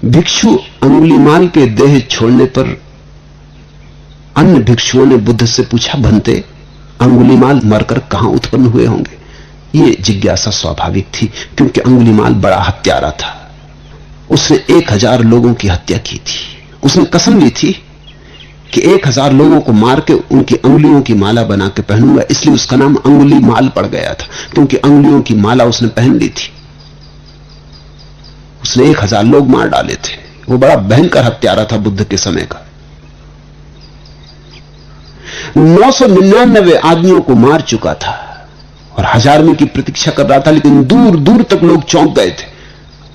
भिक्षु अंगुलीमाल के देह छोड़ने पर अन्य भिक्षुओं ने बुद्ध से पूछा, भंते अंगुलीमाल मरकर कहां उत्पन्न हुए होंगे? ये जिज्ञासा स्वाभाविक थी, क्योंकि अंगुलीमाल बड़ा हत्यारा था। उसने 1000 लोगों की हत्या की थी। उसने कसम ली थी कि 1000 लोगों को मार के उनकी अंगुलियों की माला बना के पहनूंगा, इसलिए उसका नाम अंगुलीमाल पड़ गया था, क्योंकि अंगुलियों की माला उसने पहन ली थी। उसने 1000 लोग मार डाले थे। वो बड़ा भयंकर हत्यारा था बुद्ध के समय का। 999 आदमियों को मार चुका था और 1000वें की प्रतीक्षा कर रहा था, लेकिन दूर दूर तक लोग चौंक गए थे।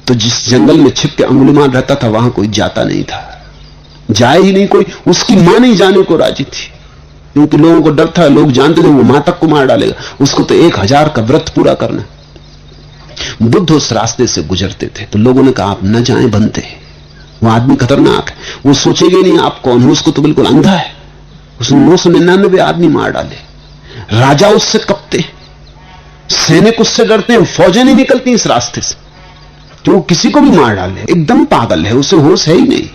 तो जिस जंगल में छिप के अंगुलीमाल रहता था, वहां कोई जाता नहीं था, जाए ही नहीं कोई। उसकी मां नहीं जाने को राजी थी, क्योंकि लोगों को डर था, लोग जानते थे वो मां तक को मार डालेगा, उसको तो 1000 का व्रत पूरा करना। बुद्ध उस रास्ते से गुजरते थे तो लोगों ने कहा, आप न जाएं बनते, वो आदमी खतरनाक है, वो सोचेगा नहीं आप कौन हो, उसको तो बिल्कुल अंधा है। उसने 999 आदमी मार डाले। राजा उससे कपते, सैनिक उससे डरते हैं, फौजें नहीं निकलती इस रास्ते से, तो वो किसी को भी मार डाले। एकदम पागल है, उसे होश है ही नहीं,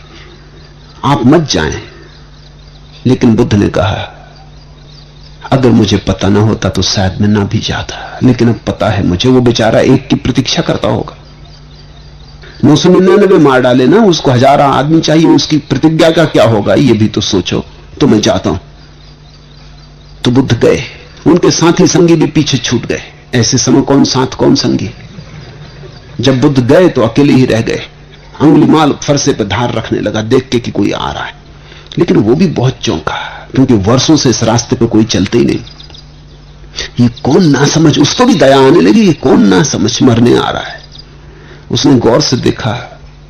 आप मत जाएं। लेकिन बुद्ध ने कहा, अगर मुझे पता ना होता तो शायद मैं ना भी जाता, लेकिन अब पता है मुझे, वो बेचारा एक की प्रतीक्षा करता होगा। 999 मार डाले ना, उसको 1000 आदमी चाहिए, उसकी प्रतिज्ञा का क्या होगा ये भी तो सोचो। तो मैं जाता हूं। तो बुद्ध गए, उनके साथी संगी भी पीछे छूट गए। ऐसे समय कौन साथ कौन संगी। जब बुद्ध गए तो अकेले ही रह गए। अंगुलीमाल फरसे पर धार रखने लगा, देख के कि कोई आ रहा है, लेकिन वो भी बहुत चौंका, क्योंकि वर्षों से इस रास्ते पे कोई चलते ही नहीं। ये कौन ना समझ, उसको भी दया आने लगी, ये कौन ना समझ मरने आ रहा है। उसने गौर से देखा,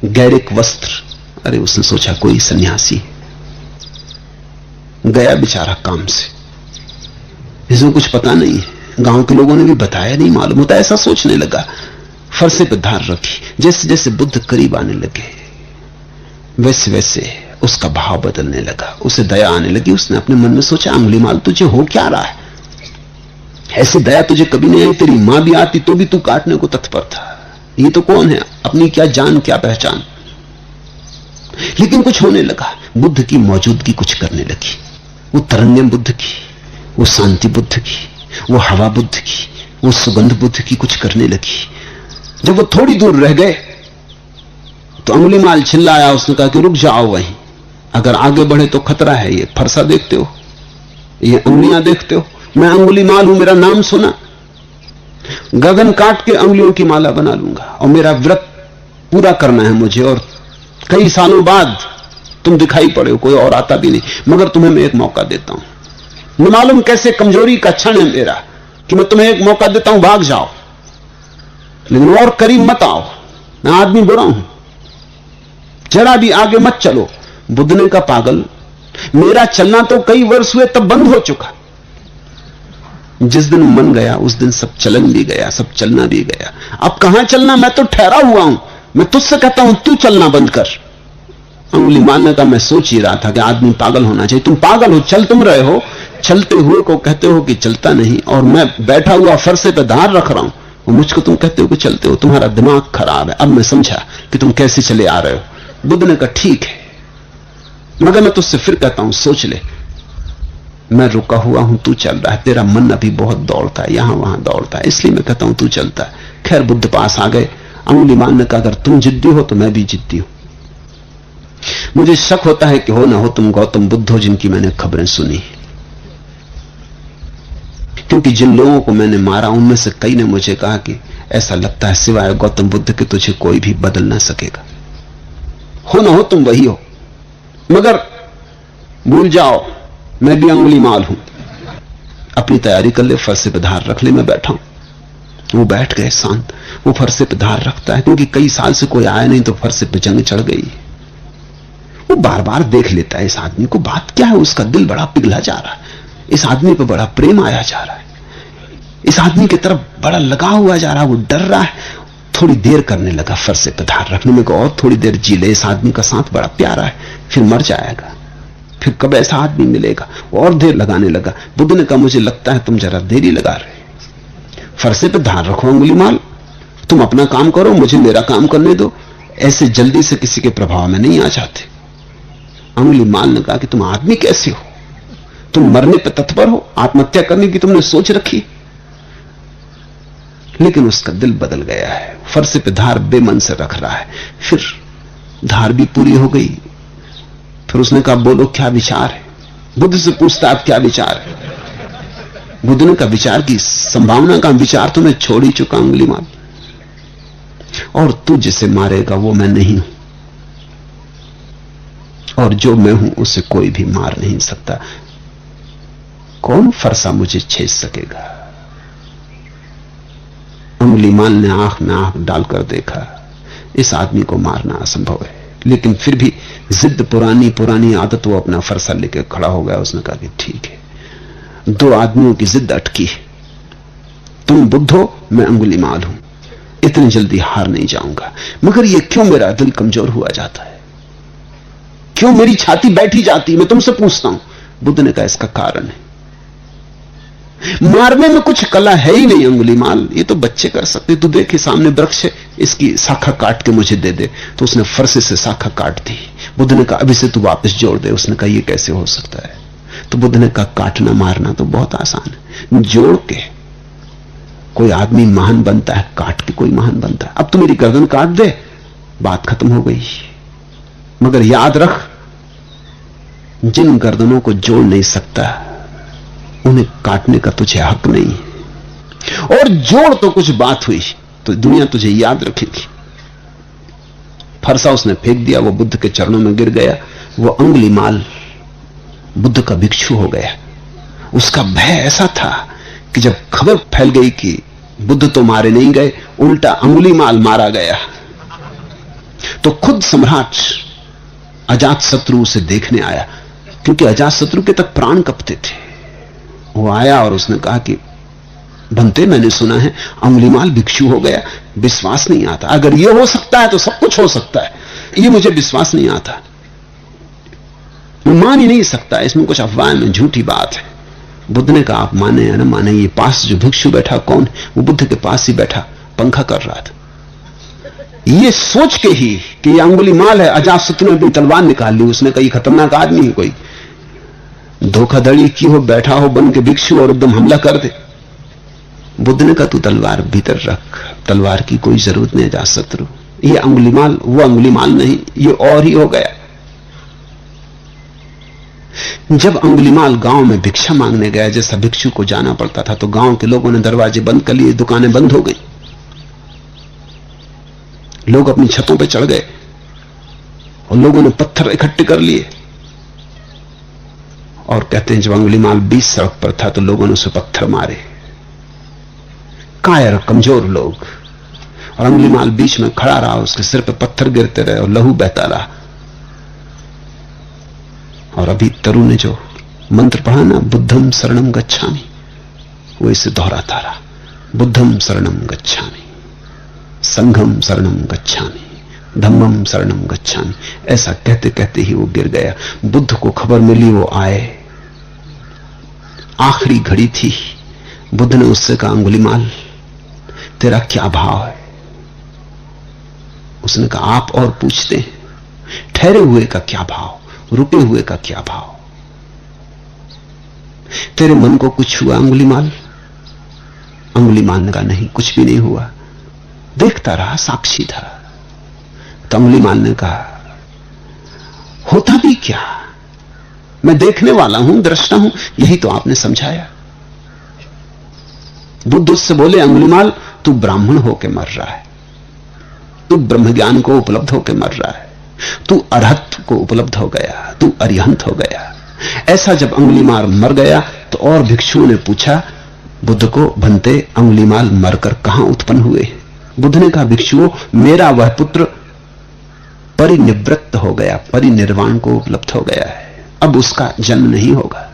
गैरिक वस्त्र। अरे उसने सोचा कोई सन्यासी गया बेचारा काम से, इसमें कुछ पता नहीं है, गांव के लोगों ने भी बताया नहीं, मालूम होता, ऐसा सोचने लगा। फरसे पे धार रखी। जैसे जैसे बुद्ध करीब आने लगे वैसे वैसे उसका भाव बदलने लगा, उसे दया आने लगी। उसने अपने मन में सोचा, अंगुलीमाल तुझे हो क्या रहा है? ऐसी दया तुझे कभी नहीं आई, तेरी मां भी आती तो भी तू काटने को तत्पर था। ये तो कौन है, अपनी क्या जान क्या पहचान। लेकिन कुछ होने लगा, बुद्ध की मौजूदगी कुछ करने लगी। वो तरन्यम बुद्ध की, वो शांति बुद्ध की, वो हवा बुद्ध की, वो सुगंध बुद्ध की कुछ करने लगी। जब वो थोड़ी दूर रह गए तो अंगुलीमाल चिल्लाया। उसने कहा कि रुक जाओ वहीं, अगर आगे बढ़े तो खतरा है। ये फरसा देखते हो, ये अंगुलियां देखते हो, मैं अंगुलीमाल हूं, मेरा नाम सुना, गगन काट के अंगुलियों की माला बना लूंगा और मेरा व्रत पूरा करना है मुझे। और कई सालों बाद तुम दिखाई पड़े हो, कोई और आता भी नहीं, मगर तुम्हें मैं एक मौका देता हूं। न मालूम कैसे कमजोरी का क्षण है मेरा कि मैं तुम्हें एक मौका देता हूं, भाग जाओ, लेकिन और करीब मत आओ, मैं आदमी बुरा हूं, जरा भी आगे मत चलो। बुद्ध ने कहा, पागल, मेरा चलना तो कई वर्ष हुए तब बंद हो चुका। जिस दिन मन गया उस दिन सब चलन भी गया, सब चलना भी गया। अब कहां चलना, मैं तो ठहरा हुआ हूं, मैं तुझसे कहता हूं तू चलना बंद कर। अंगुलीमाल ने कहा, मैं सोच ही रहा था कि आदमी पागल होना चाहिए। तुम पागल हो, चल तुम रहे हो, चलते हुए को कहते हो कि चलता नहीं, और मैं बैठा हुआ फरसे पे धार रख रहा हूं और मुझको तुम कहते हो कि चलते हो। तुम्हारा दिमाग खराब है। अब मैं समझा कि तुम कैसे चले आ रहे हो। बुद्ध ने कहा, ठीक है, मगर मैं तुझसे फिर कहता हूं, सोच ले, मैं रुका हुआ हूं, तू चल रहा है, तेरा मन अभी बहुत दौड़ता है, यहां वहां दौड़ता है, इसलिए मैं कहता हूं तू चलता है। खैर बुद्ध पास आ गए। अंगुलीमाल ने कहा, अगर तुम जिद्दी हो तो मैं भी जिद्दी हूं। मुझे शक होता है कि हो ना हो तुम गौतम बुद्ध हो जिनकी मैंने खबरें सुनी, क्योंकि जिन लोगों को मैंने मारा उनमें से कई ने मुझे कहा कि ऐसा लगता है सिवाय गौतम बुद्ध के तुझे कोई भी बदल ना सकेगा। हो ना हो तुम वही हो, मगर भूल जाओ मैं भी अंगुलीमाल हूं। अपनी तैयारी कर ले, फरसे पे धार रख ले, मैं बैठा हूं। वो बैठ गए शांत। वो फरसे पे धार रखता है, क्योंकि कई साल से कोई आया नहीं तो फरसे पे जंग चढ़ गई। वो बार बार देख लेता है इस आदमी को, बात क्या है। उसका दिल बड़ा पिघला जा रहा है, इस आदमी पे बड़ा प्रेम आया जा रहा है, इस आदमी की तरफ बड़ा लगा हुआ जा रहा है। वो डर रहा है। थोड़ी देर करने लगा फरसे पे धार रखने में, और थोड़ी देर जी ले, इस आदमी का साथ बड़ा प्यारा है, फिर मर जाएगा, फिर कब ऐसा आदमी मिलेगा। और देर लगाने लगा। बुद्ध ने कहा, मुझे लगता है तुम जरा देरी लगा रहे। फरसे पे धार रखो अंगुलीमाल, तुम अपना काम करो, मुझे मेरा काम करने दो, ऐसे जल्दी से किसी के प्रभाव में नहीं आ जाते। अंगुलीमाल ने कहा कि तुम आदमी कैसे हो, तुम मरने पर तत्पर हो, आत्महत्या करने की तुमने सोच रखी। लेकिन उसका दिल बदल गया है, फरसे पे धार बेमन से रख रहा है। फिर धार भी पूरी हो गई। फिर उसने कहा बोलो क्या विचार है। बुद्ध से पूछता आप क्या विचार है। बुद्ध ने कहा विचार की संभावना का विचार तो मैं छोड़ ही चुका अंगुलीमाल, और तू जिसे मारेगा वो मैं नहीं हूं, और जो मैं हूं उसे कोई भी मार नहीं सकता। कौन फरसा मुझे छेद सकेगा। अंगुलीमाल ने आंख में आंख डालकर देखा, इस आदमी को मारना असंभव है। लेकिन फिर भी जिद, पुरानी पुरानी आदत, वो अपना फरसा लेकर खड़ा हो गया। उसने कहा कि ठीक है, दो आदमियों की जिद अटकी, तुम बुद्ध हो, मैं अंगुलीमाल हूं, इतनी जल्दी हार नहीं जाऊंगा। मगर ये क्यों मेरा दिल कमजोर हुआ जाता है, क्यों मेरी छाती बैठी जाती, मैं तुमसे पूछता हूं। बुद्ध ने कहा इसका कारण है, मारने में कुछ कला है ही नहीं अंगुलीमाल, ये तो बच्चे कर सकते। तू देखे सामने वृक्ष है, इसकी शाखा काट के मुझे दे दे। तो उसने फरसे से शाखा काट दी। बुद्ध ने कहा अभी से तू वापस जोड़ दे। उसने कहा ये कैसे हो सकता है। तो बुद्ध ने कहा काटना मारना तो बहुत आसान है, जोड़ के कोई आदमी महान बनता है, काट के कोई महान बनता है। अब तू मेरी गर्दन काट दे, बात खत्म हो गई। मगर याद रख, जिन गर्दनों को जोड़ नहीं सकता उन्हें काटने का तुझे हक नहीं, और जोड़ तो कुछ बात हुई तो दुनिया तुझे याद रखेगी। फरसा उसने फेंक दिया, वो बुद्ध के चरणों में गिर गया। वो अंगुलीमाल बुद्ध का भिक्षु हो गया। उसका भय ऐसा था कि जब खबर फैल गई कि बुद्ध तो मारे नहीं गए, उल्टा अंगुलीमाल मारा गया, तो खुद सम्राट अजातशत्रु उसे देखने आया, क्योंकि अजातशत्रु के तक प्राण कपते थे। वो आया और उसने कहा कि बनते, मैंने सुना है अंगुलीमाल भिक्षु हो गया, विश्वास नहीं आता। अगर ये हो सकता है तो सब कुछ हो सकता है, ये मुझे विश्वास नहीं आता, मैं मान ही नहीं सकता, इसमें कुछ अफवाह में झूठी बात है। बुद्ध ने कहा आप माने या न माने, ये पास जो भिक्षु बैठा कौन है। वो बुद्ध के पास ही बैठा पंखा कर रहा था। ये सोच के ही कि ये अंगुलीमाल है, अजातशत्रु ने अपनी तलवार निकाल ली। उसने कहा खतरनाक आदमी है, कोई धोखाधड़ी की हो, बैठा हो बन के भिक्षु और एकदम हमला कर दे। बुद्ध ने कहा तू तलवार भीतर रख, तलवार की कोई जरूरत नहीं अजातशत्रु। ये अंगुलीमाल वो अंगुलीमाल नहीं, ये और ही हो गया। जब अंगुलीमाल गांव में भिक्षा मांगने गया, जैसा भिक्षु को जाना पड़ता था, तो गांव के लोगों ने दरवाजे बंद कर लिए, दुकानें बंद हो गई, लोग अपनी छतों पर चढ़ गए और लोगों ने पत्थर इकट्ठे कर लिए। और कहते हैं जब अंगुलीमाल बीच सड़क पर था तो लोगों ने उसे पत्थर मारे, कायर कमजोर लोग, और अंगुलीमाल बीच में खड़ा रहा, उसके सिर पे पत्थर गिरते रहे और लहू बहता रहा। और अभी तरु ने जो मंत्र पढ़ा ना, बुद्धम शरणम गच्छामि, वो इसे दोहराता रहा, बुद्धम शरणम गच्छामि, संघम शरणम गच्छामि, धम्मम शरणम गच्छामि। ऐसा कहते कहते ही वो गिर गया। बुद्ध को खबर मिली, वो आए, आखिरी घड़ी थी। बुद्ध ने उससे कहा अंगुलीमाल तेरा क्या भाव है। उसने कहा आप और पूछते हैं, ठहरे हुए का क्या भाव, रुके हुए का क्या भाव, तेरे मन को कुछ हुआ अंगुलीमाल। अंगुलीमाल ने कहा नहीं, कुछ भी नहीं हुआ, देखता रहा, साक्षी था। तो अंगुलीमाल ने कहा होता भी क्या, मैं देखने वाला हूं, दृष्टा हूं, यही तो आपने समझाया। बुद्ध उससे बोले अंगुलीमाल तू ब्राह्मण होकर मर रहा है, तू ब्रह्म ज्ञान को उपलब्ध होकर मर रहा है, तू अरहत को उपलब्ध हो गया, तू अरिहंत हो गया। ऐसा जब अंगुलीमाल मर गया तो और भिक्षुओं ने पूछा बुद्ध को, भंते अंगुलीमाल मरकर कहां उत्पन्न हुए। बुद्ध ने कहा भिक्षुओं, मेरा वह पुत्र परिनिवृत्त हो गया, परिनिर्वाण को उपलब्ध हो गया है, अब उसका जन्म नहीं होगा,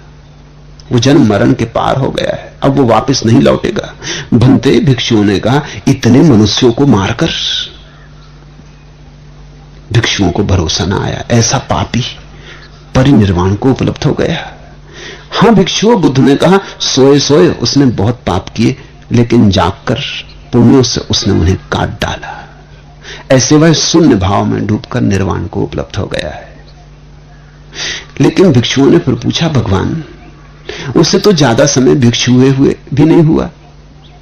वो जन्म मरण के पार हो गया है, अब वो वापस नहीं लौटेगा। भंते भिक्षुओं ने कहा इतने मनुष्यों को मारकर। भिक्षुओं को भरोसा ना आया, ऐसा पापी परिनिर्वाण को उपलब्ध हो गया। हां भिक्षुओं, बुद्ध ने कहा सोए सोए उसने बहुत पाप किए, लेकिन जागकर पुण्यों से उसने उन्हें काट डाला। ऐसे वह शून्य भाव में डूबकर निर्वाण को उपलब्ध हो गया है। लेकिन भिक्षुओं ने फिर पूछा, भगवान उसे तो ज्यादा समय भिक्षु हुए भी नहीं हुआ,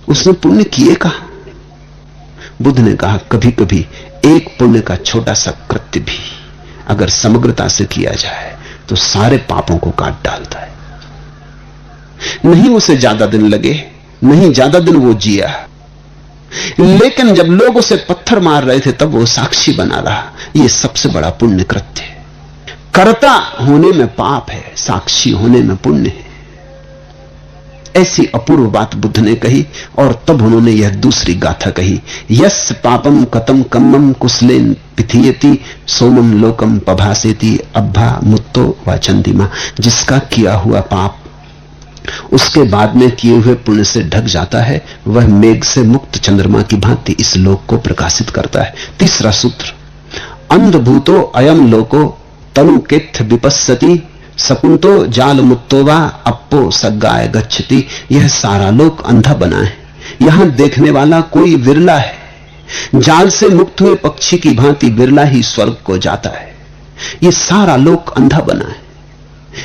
उसने पुण्य किए कहा? बुद्ध ने कहा, कभी कभी एक पुण्य का छोटा सा कृत्य भी अगर समग्रता से किया जाए तो सारे पापों को काट डालता है। नहीं उसे ज्यादा दिन लगे, नहीं ज्यादा दिन वो जिया, लेकिन जब लोग उसे पत्थर मार रहे थे तब वो साक्षी बना रहा। यह सबसे बड़ा पुण्य कृत्य है। कर्ता होने में पाप है, साक्षी होने में पुण्य है। ऐसी अपूर्व बात बुद्ध ने कही और तब उन्होंने यह दूसरी गाथा कही, यस्य पापम कतम कम्मम कुसलेन पिथीयति सोमम लोकम पभासेति अब्भा मुत्तो वाचंदिमा। जिसका किया हुआ पाप उसके बाद में किए हुए पुण्य से ढक जाता है, वह मेघ से मुक्त चंद्रमा की भांति इस लोक को प्रकाशित करता है। तीसरा सूत्र, अंधभूतो अयम लोको तनु केत्थ विपस्सति सकुंतो जाल मुत्तो वा अप्पो सग्गाय गच्छति। यह सारा लोक अंधा बना है, यहां देखने वाला कोई विरला है। जाल से मुक्त हुए पक्षी की भांति विरला ही स्वर्ग को जाता है। यह सारा लोक अंधा बना है।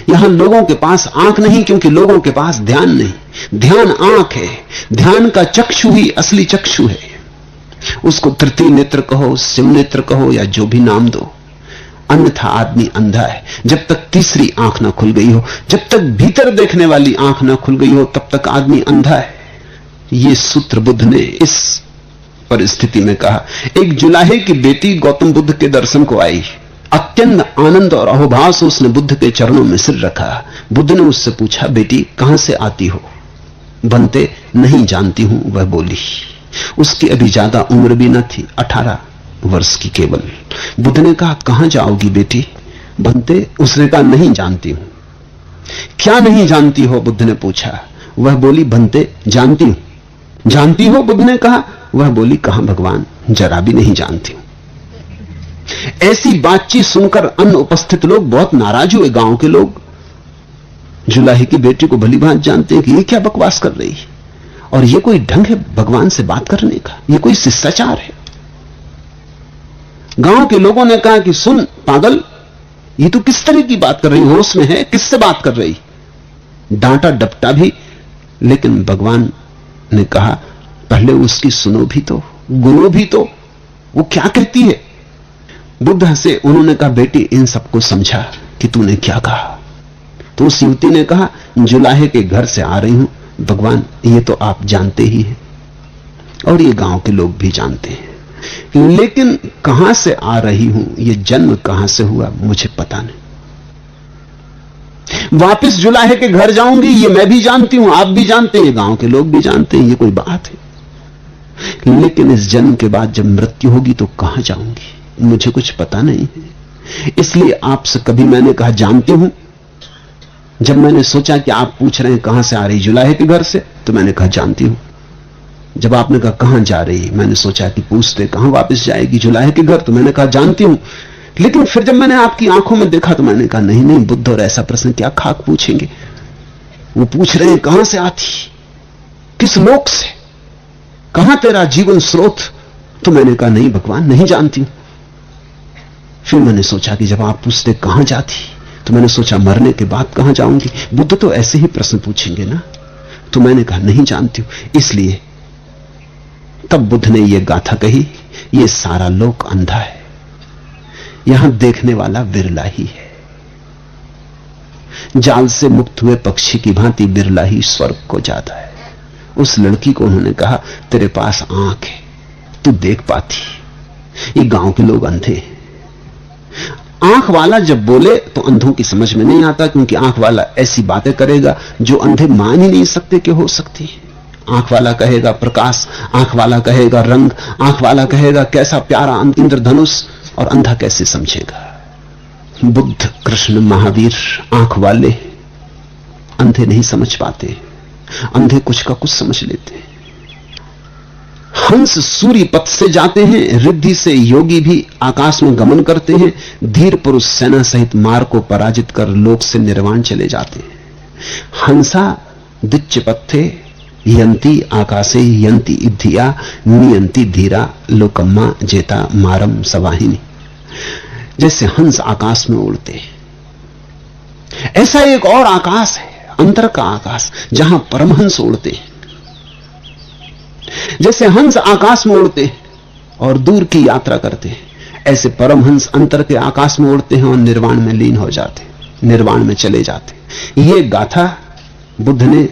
यहां लोगों के पास आंख नहीं, क्योंकि लोगों के पास ध्यान नहीं। ध्यान आंख है, ध्यान का चक्षु ही असली चक्षु है। उसको तृतीय नेत्र कहो, शिव नेत्र कहो या जो भी नाम दो, अन्यथा आदमी अंधा है। जब तक तीसरी आंख ना खुल गई हो, जब तक भीतर देखने वाली आंख ना खुल गई हो, तब तक आदमी अंधा है। ये सूत्र बुद्ध ने इस परिस्थिति में कहा। एक जुलाहे की बेटी गौतम बुद्ध के दर्शन को आई। अत्यंत आनंद और अहोभाव से उसने बुद्ध के चरणों में सिर रखा। बुद्ध ने उससे पूछा, बेटी कहां से आती हो? बनते, नहीं जानती हूं, वह बोली। उसकी अभी ज्यादा उम्र भी न थी, 18 वर्ष की केवल। बुद्ध ने कहा, कहां जाओगी बेटी? बनते, उसने कहा, नहीं जानती हूं। क्या नहीं जानती हो? बुद्ध ने पूछा। वह बोली, बनते, जानती हूं। जानती हो? बुद्ध ने कहा। वह बोली, कहां भगवान, जरा भी नहीं जानती हूं। ऐसी बातचीत सुनकर अन्य उपस्थित लोग बहुत नाराज हुए। गांव के लोग जुलाहे की बेटी को भली भांति जानते हैं कि ये क्या बकवास कर रही है, और ये कोई ढंग है भगवान से बात करने का, ये कोई शिष्टाचार है। गांव के लोगों ने कहा कि सुन पागल, ये तो किस तरह की बात कर रही, होश में है, किससे बात कर रही? डांटा डपटा भी, लेकिन भगवान ने कहा, पहले उसकी सुनो भी तो, गुनो भी तो, वो क्या कहती है। बुद्ध हंसे। उन्होंने कहा, बेटी इन सबको समझा कि तूने क्या कहा। तो उस युवती ने कहा, जुलाहे के घर से आ रही हूं भगवान, ये तो आप जानते ही हैं और ये गांव के लोग भी जानते हैं, लेकिन कहां से आ रही हूं, ये जन्म कहां से हुआ, मुझे पता नहीं। वापस जुलाहे के घर जाऊंगी, ये मैं भी जानती हूं, आप भी जानते हैं, गांव के लोग भी जानते हैं, ये कोई बात है। लेकिन इस जन्म के बाद जब मृत्यु होगी तो कहां जाऊंगी, मुझे कुछ पता नहीं है। इसलिए आपसे कभी मैंने कहा जानती हूं, जब मैंने सोचा कि आप पूछ रहे हैं कहां से आ रही, जुलाहे के घर से, तो मैंने कहा जानती हूं। जब आपने कहा कहां जा रही, मैंने सोचा कि पूछते कहां वापस जाएगी, जुलाहे के घर, तो मैंने कहा जानती हूं। लेकिन फिर जब मैंने आपकी आंखों में देखा तो मैंने कहा नहीं नहीं बुद्ध, और ऐसा प्रश्न क्या खाक पूछेंगे। वो पूछ रहे हैं कहां से आती, किस लोक से, कहां तेरा जीवन स्रोत। तो मैंने कहा नहीं भगवान, नहीं जानती हूं। फिर मैंने सोचा कि जब आप पूछते कहां जाती, तो मैंने सोचा मरने के बाद कहां जाऊंगी, बुद्ध तो ऐसे ही प्रश्न पूछेंगे ना। तो मैंने कहा नहीं जानती हूं। इसलिए तब बुद्ध ने यह गाथा कही, यह सारा लोक अंधा है, यहां देखने वाला बिरला ही है। जाल से मुक्त हुए पक्षी की भांति बिरला ही स्वर्ग को जाता है। उस लड़की को उन्होंने कहा, तेरे पास आंख है, तू देख पाती। ये गांव के लोग अंधे हैं। आंख वाला जब बोले तो अंधों की समझ में नहीं आता, क्योंकि आंख वाला ऐसी बातें करेगा जो अंधे मान ही नहीं सकते कि हो सकती है। आंख वाला कहेगा प्रकाश, आंख वाला कहेगा रंग, आंख वाला कहेगा कैसा प्यारा इंद्रधनुष, और अंधा कैसे समझेगा। बुद्ध, कृष्ण, महावीर आंख वाले, अंधे नहीं समझ पाते। अंधे कुछ का कुछ समझ लेते हैं। हंस सूर्य पथ से जाते हैं, रिद्धि से योगी भी आकाश में गमन करते हैं, धीर पुरुष सेना सहित मार को पराजित कर लोक से निर्वाण चले जाते हैं। हंसा दिच्च पथे यंती आकाशे यंती इद्धिया नियंती धीरा लोकम्मा जेता मारम सवाहिनी। जैसे हंस आकाश में उड़ते, ऐसा एक और आकाश है, अंतर का आकाश, जहां परमहंस उड़ते हैं। जैसे हंस आकाश में उड़ते और दूर की यात्रा करते हैं, ऐसे परमहंस अंतर के आकाश में उड़ते हैं और निर्वाण में लीन हो जाते, निर्वाण में चले जाते। ये गाथा बुद्ध ने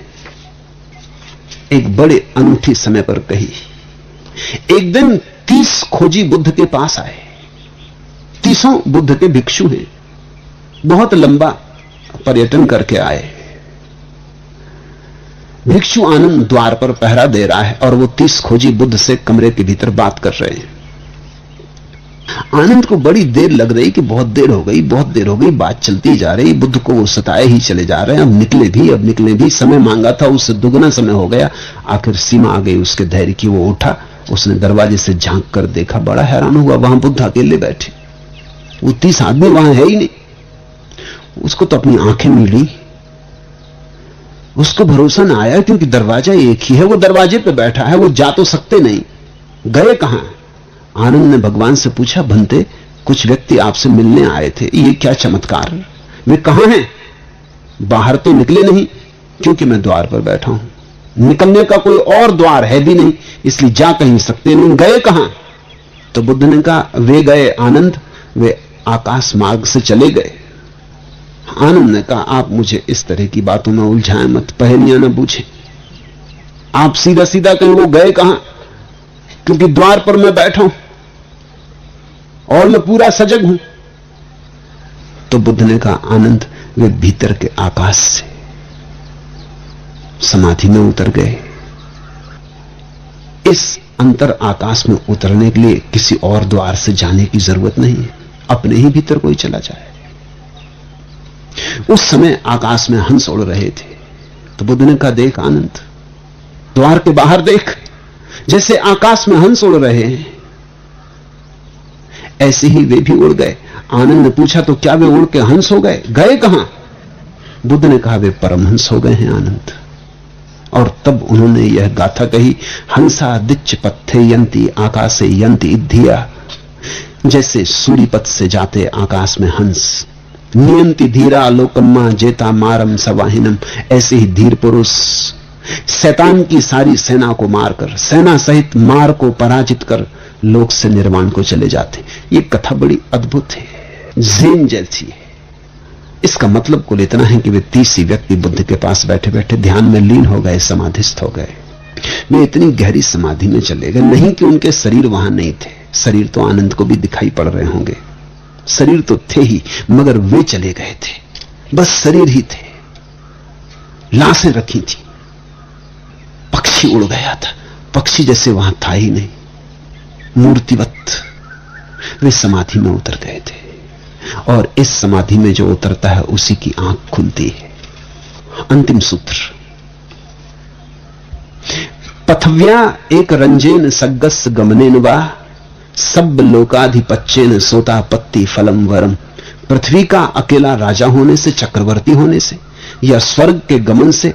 एक बड़े अनूठी समय पर कही। एक दिन 30 खोजी बुद्ध के पास आए। 30 बुद्ध के भिक्षु हैं, बहुत लंबा पर्यटन करके आए। भिक्षु आनंद द्वार पर पहरा दे रहा है और वो 30 खोजी बुद्ध से कमरे के भीतर बात कर रहे हैं। आनंद को बड़ी देर लग रही कि बहुत देर हो गई, बहुत देर हो गई, बात चलती जा रही। बुद्ध को वो सताए ही चले जा रहे हैं। अब निकले भी, समय मांगा था उससे दुगना समय हो गया। आखिर सीमा आ गई उसके धैर्य की। वो उठा, उसने दरवाजे से झांक कर देखा, बड़ा हैरान हुआ, वहां बुद्ध अकेले बैठे। वो 30 आदमी वहां है ही नहीं। उसको तो अपनी आंखें मिली, उसको भरोसा ना आया, क्योंकि दरवाजा एक ही है। वो दरवाजे पे बैठा है, वो जा तो सकते नहीं, गए कहां? आनंद ने भगवान से पूछा, भंते कुछ व्यक्ति आपसे मिलने आए थे, ये क्या चमत्कार? वे कहां हैं? बाहर तो निकले नहीं, क्योंकि मैं द्वार पर बैठा हूं। निकलने का कोई और द्वार है भी नहीं, इसलिए जा कहीं सकते नहीं। गए कहां? तो बुद्ध ने कहा, वे गए आनंद, वे आकाश मार्ग से चले गए। आनंद ने कहा, आप मुझे इस तरह की बातों में उलझाएं मत, पहेलियां न बूझें। आप सीधा सीधा कहें वो गए कहां, क्योंकि द्वार पर मैं बैठा हूं और मैं पूरा सजग हूं। तो बुद्ध ने कहा, आनंद वे भीतर के आकाश से समाधि में उतर गए। इस अंतर आकाश में उतरने के लिए किसी और द्वार से जाने की जरूरत नहीं है, अपने ही भीतर कोई चला जाए। उस समय आकाश में हंस उड़ रहे थे। तो बुद्ध ने कहा, देख आनंद, द्वार के बाहर देख, जैसे आकाश में हंस उड़ रहे हैं ऐसे ही वे भी उड़ गए। आनंद ने पूछा, तो क्या वे उड़ के हंस हो गए? गए कहां? बुद्ध ने कहा, वे परमहंस हो गए हैं आनंद। और तब उन्होंने यह गाथा कही, हंसा दिच्च पत्थे यंती आकाशे यंती इद्धिया। जैसे सूर्यपथ से जाते आकाश में हंस, नियंती धीरा लोकम्मा जेता मारम सवाहिनम। ऐसे ही धीर पुरुष शैतान की सारी सेना को मारकर, सेना सहित मार को पराजित कर लोक से निर्वाण को चले जाते। ये कथा बड़ी अद्भुत है, ज़ेन जैसी है। इसका मतलब कुल इतना है कि वे 30 व्यक्ति बुद्ध के पास बैठे बैठे ध्यान में लीन हो गए, समाधिस्थ हो गए। वे इतनी गहरी समाधि में चले गए, नहीं कि उनके शरीर वहां नहीं थे। शरीर तो आनंद को भी दिखाई पड़ रहे होंगे, शरीर तो थे ही, मगर वे चले गए थे, बस शरीर ही थे। लाशें रखी थी, पक्षी उड़ गया था, पक्षी जैसे वहां था ही नहीं, मूर्तिवत वे समाधि में उतर गए थे। और इस समाधि में जो उतरता है उसी की आंख खुलती है। अंतिम सूत्र, पथव्या एक रंजेन सग्गस गमनेन वा सब लोकाधिपत्येन सोतापत्ति फलम वरम। पृथ्वी का अकेला राजा होने से, चक्रवर्ती होने से, या स्वर्ग के गमन से,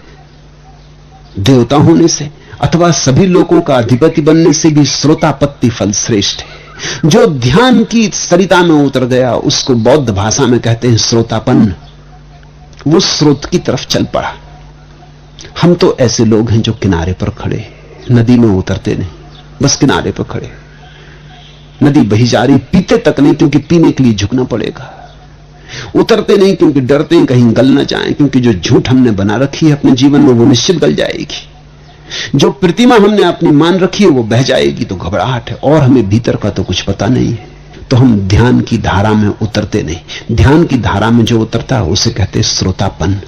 देवता होने से, अथवा सभी लोगों का अधिपति बनने से भी श्रोतापत्ति फल श्रेष्ठ है। जो ध्यान की सरिता में उतर गया उसको बौद्ध भाषा में कहते हैं श्रोतापन्न। वो स्रोत की तरफ चल पड़ा। हम तो ऐसे लोग हैं जो किनारे पर खड़े हैं, नदी में उतरते नहीं, बस किनारे पर खड़े। नदी बही जा रही, पीते तक नहीं, क्योंकि पीने के लिए झुकना पड़ेगा। उतरते नहीं क्योंकि डरते हैं कहीं गल न जाए, क्योंकि जो झूठ हमने बना रखी है अपने जीवन में वो निश्चित गल जाएगी। जो प्रतिमा हमने अपनी मान रखी है वो बह जाएगी, तो घबराहट है। और हमें भीतर का तो कुछ पता नहीं है, तो हम ध्यान की धारा में उतरते नहीं। ध्यान की धारा में जो उतरता है उसे कहते हैं श्रोतापन।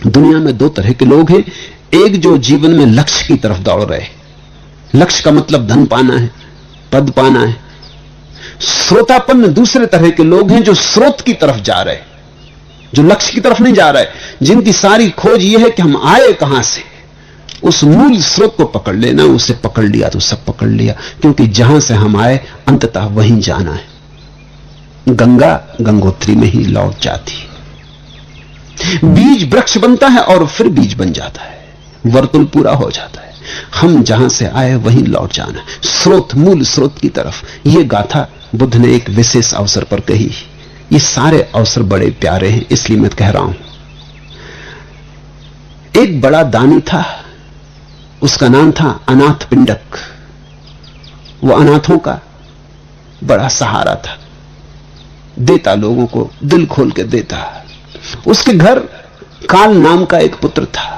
दुनिया में 2 तरह के लोग हैं। एक जो जीवन में लक्ष्य की तरफ दौड़ रहे, लक्ष्य का मतलब धन पाना है, पद पाना है। श्रोतापन्न दूसरे तरह के लोग हैं जो स्रोत की तरफ जा रहे, जो लक्ष्य की तरफ नहीं जा रहे, जिनकी सारी खोज यह है कि हम आए कहां से, उस मूल स्रोत को पकड़ लेना। उसे पकड़ लिया तो सब पकड़ लिया, क्योंकि जहां से हम आए अंततः वहीं जाना है। गंगा गंगोत्री में ही लौट जाती है। बीज वृक्ष बनता है और फिर बीज बन जाता है, वर्तुल पूरा हो जाता है। हम जहां से आए वहीं लौट जाना, स्रोत, मूल स्रोत की तरफ। यह गाथा बुद्ध ने एक विशेष अवसर पर कही। ये सारे अवसर बड़े प्यारे हैं, इसलिए मैं कह रहा हूं। एक बड़ा दानी था, उसका नाम था अनाथ पिंडक। वो अनाथों का बड़ा सहारा था, देता लोगों को, दिल खोल के देता। उसके घर काल नाम का एक पुत्र था।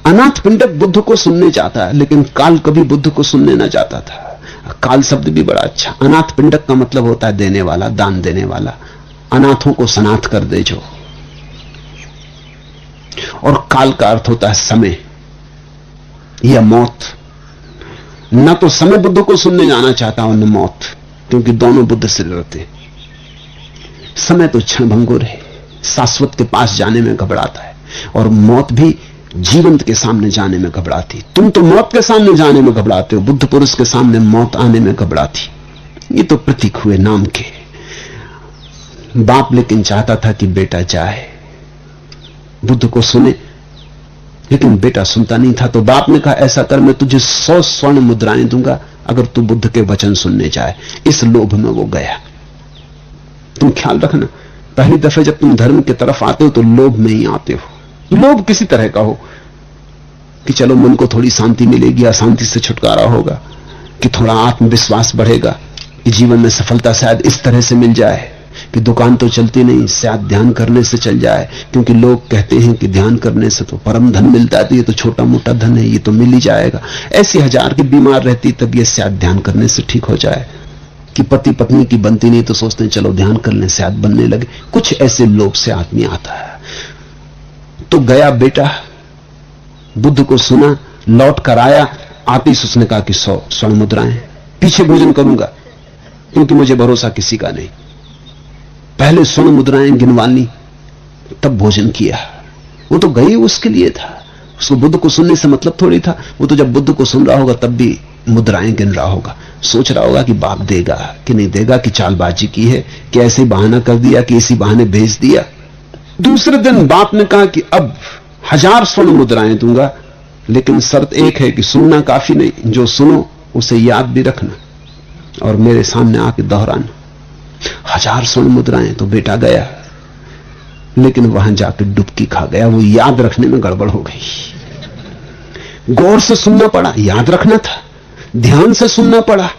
अनाथ पिंडक बुद्ध को सुनने चाहता है, लेकिन काल कभी बुद्ध को सुनने ना चाहता था। काल शब्द भी बड़ा अच्छा। अनाथ पिंडक का मतलब होता है देने वाला, दान देने वाला, अनाथों को सनाथ कर दे जो। और काल का अर्थ होता है समय या मौत। न तो समय बुद्ध को सुनने जाना चाहता और न मौत, क्योंकि दोनों बुद्ध से डरते। समय तो क्षणभंगुर है, शाश्वत के पास जाने में घबराता है, और मौत भी जीवंत के सामने जाने में घबराती। तुम तो मौत के सामने जाने में घबराते हो, बुद्ध पुरुष के सामने मौत आने में घबराती। ये तो प्रतीक हुए नाम के। बाप लेकिन चाहता था कि बेटा जाए, बुद्ध को सुने, लेकिन बेटा सुनता नहीं था। तो बाप ने कहा, ऐसा कर, मैं तुझे 100 स्वर्ण मुद्राएं दूंगा अगर तू बुद्ध के वचन सुनने जाए। इस लोभ में वो गया। तुम ख्याल रखना, पहली दफे जब तुम धर्म की तरफ आते हो तो लोभ में ही आते हो। लोभ किसी तरह का हो कि चलो मन को थोड़ी शांति मिलेगी, अशांति से छुटकारा होगा, कि थोड़ा आत्मविश्वास बढ़ेगा, कि जीवन में सफलता शायद इस तरह से मिल जाए कि दुकान तो चलती नहीं, शायद ध्यान करने से चल जाए, क्योंकि लोग कहते हैं कि ध्यान करने से तो परम धन मिलता है, तो ये तो छोटा मोटा धन है, ये तो मिल ही जाएगा। ऐसी हजार की बीमार रहती तब ये शायद ध्यान करने से ठीक हो जाए। कि पति पत्नी की बनती नहीं तो सोचते हैं चलो ध्यान कर लें, शायद बनने लगे। कुछ ऐसे लोभ से आदमी आता है। तो गया बेटा, बुद्ध को सुना, लौट कर आया। आते ही उसने कहा कि 100 स्वर्ण मुद्राएं, पीछे भोजन करूंगा, क्योंकि मुझे भरोसा किसी का नहीं। पहले स्वर्ण मुद्राएं गिनवा ली, तब भोजन किया। वो तो गई उसके लिए था, उसको बुद्ध को सुनने से मतलब थोड़ी था। वो तो जब बुद्ध को सुन रहा होगा तब भी मुद्राएं गिन रहा होगा, सोच रहा होगा कि बाप देगा कि नहीं देगा, कि चालबाजी की है, कि ऐसे बहाना कर दिया, कि इसी बहाने भेज दिया। दूसरे दिन बाप ने कहा कि अब 1000 स्वर्ण मुद्राएं दूंगा, लेकिन शर्त एक है कि सुनना काफी नहीं, जो सुनो उसे याद भी रखना और मेरे सामने आके दोहराना। 1000 स्वर्ण मुद्राएं। तो बेटा गया, लेकिन वहां जाकर डुबकी खा गया। वो याद रखने में गड़बड़ हो गई। गौर से सुनना पड़ा, याद रखना था, ध्यान से सुनना पड़ा,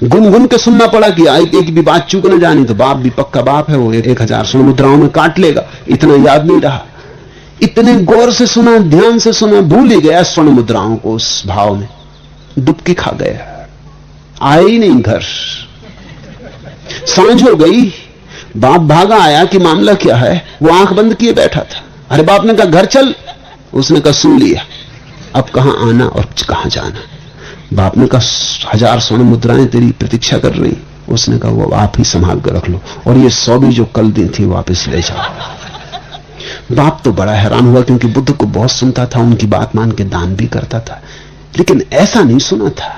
गुनगुन के सुनना पड़ा कि एक भी बात चूक न जानी। तो बाप भी पक्का बाप है, वो 1000 स्वर्ण मुद्राओं में काट लेगा, इतना याद नहीं रहा। इतने गौर से सुना, ध्यान से सुना, भूल ही गया स्वर्ण मुद्राओं को। उस भाव में डुबकी खा गया, आए ही नहीं घर। सांझ हो गई, बाप भागा आया कि मामला क्या है। वो आंख बंद किए बैठा था। अरे बाप ने कहा घर चल, उसने कहा सुन लिया, अब कहां आना और कहां जाना। बाप ने कहा 1000 स्वर्ण मुद्राएं तेरी प्रतीक्षा कर रही। उसने कहा वो आप ही संभाल कर रख लो, और ये 100 भी जो कल दी थी वापस ले जाओ। बाप तो बड़ा हैरान हुआ, क्योंकि बुद्ध को बहुत सुनता था, उनकी बात मान के दान भी करता था, लेकिन ऐसा नहीं सुना था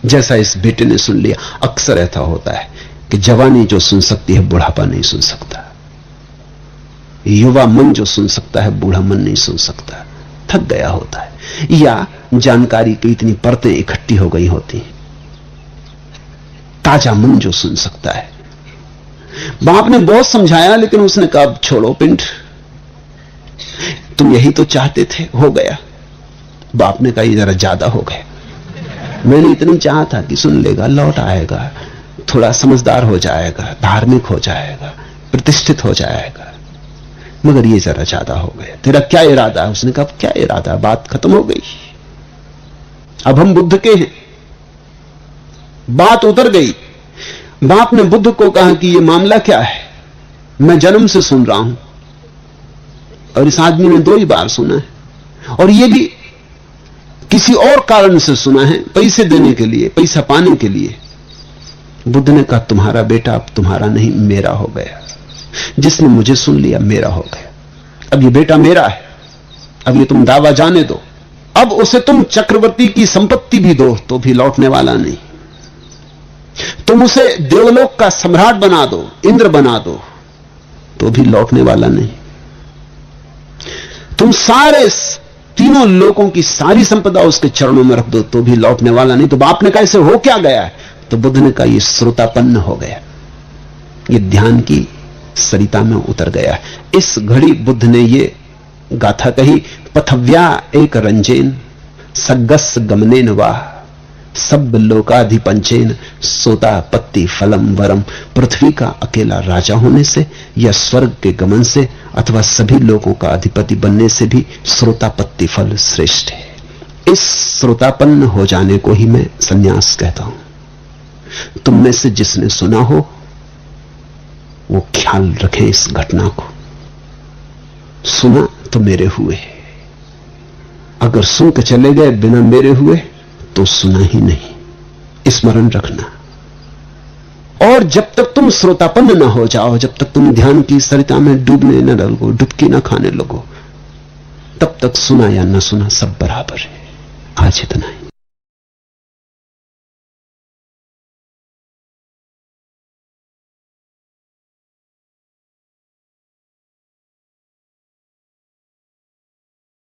जैसा इस बेटे ने सुन लिया। अक्सर ऐसा होता है कि जवानी जो सुन सकती है बुढ़ापा नहीं सुन सकता, युवा मन जो सुन सकता है बूढ़ा मन नहीं सुन सकता, थक गया होता है, या जानकारी की इतनी परतें इकट्ठी हो गई होती हैं। ताजा मन जो सुन सकता है। बाप ने बहुत समझाया, लेकिन उसने कहा अब छोड़ो पिंड, तुम यही तो चाहते थे, हो गया। बाप ने कहा ये जरा ज्यादा हो गया, मैंने इतनी चाहा था कि सुन लेगा, लौट आएगा, थोड़ा समझदार हो जाएगा, धार्मिक हो जाएगा, प्रतिष्ठित हो जाएगा, मगर ये जरा ज्यादा हो गया। तेरा क्या इरादा है? उसने कहा क्या इरादा, बात खत्म हो गई, अब हम बुद्ध के हैं, बात उतर गई। बाप ने बुद्ध को कहा कि ये मामला क्या है, मैं जन्म से सुन रहा हूं, और इस आदमी ने 2 ही बार सुना है, और ये भी किसी और कारण से सुना है, पैसे देने के लिए, पैसा पाने के लिए। बुद्ध ने कहा तुम्हारा बेटा अब तुम्हारा नहीं, मेरा हो गया। जिसने मुझे सुन लिया मेरा हो गया, अब ये बेटा मेरा है। अब ये तुम दावा जाने दो, अब उसे तुम चक्रवर्ती की संपत्ति भी दो तो भी लौटने वाला नहीं। तुम उसे देवलोक का सम्राट बना दो, इंद्र बना दो, तो भी लौटने वाला नहीं। तुम सारे तीनों लोगों की सारी संपदा उसके चरणों में रख दो तो भी लौटने वाला नहीं। तो बाप ने कहा इसे हो क्या गया है? तो बुद्ध ने कहा, यह श्रोतापन्न हो गया, ये ध्यान की सरिता में उतर गया। इस घड़ी बुद्ध ने ये गाथा कही, पथव्या एक रंजेन सग्गस गमनेन वाह सब लोकाधिपंचेन सोता पत्ति फलम वरम। पृथ्वी का अकेला राजा होने से या स्वर्ग के गमन से अथवा सभी लोगों का अधिपति बनने से भी श्रोतापत्ति फल श्रेष्ठ है। इस श्रोतापन्न हो जाने को ही मैं संन्यास कहता हूं। तुम में से जिसने सुना हो वो ख्याल रखें इस घटना को। सुना तो मेरे हुए, अगर सुन के चले गए बिना मेरे हुए तो सुना ही नहीं, स्मरण रखना। और जब तक तुम श्रोतापन्न न हो जाओ, जब तक तुम ध्यान की सरिता में डूबने न लगो, डुबकी न खाने लगो, तब तक सुना या न सुना सब बराबर है। आज इतना ही।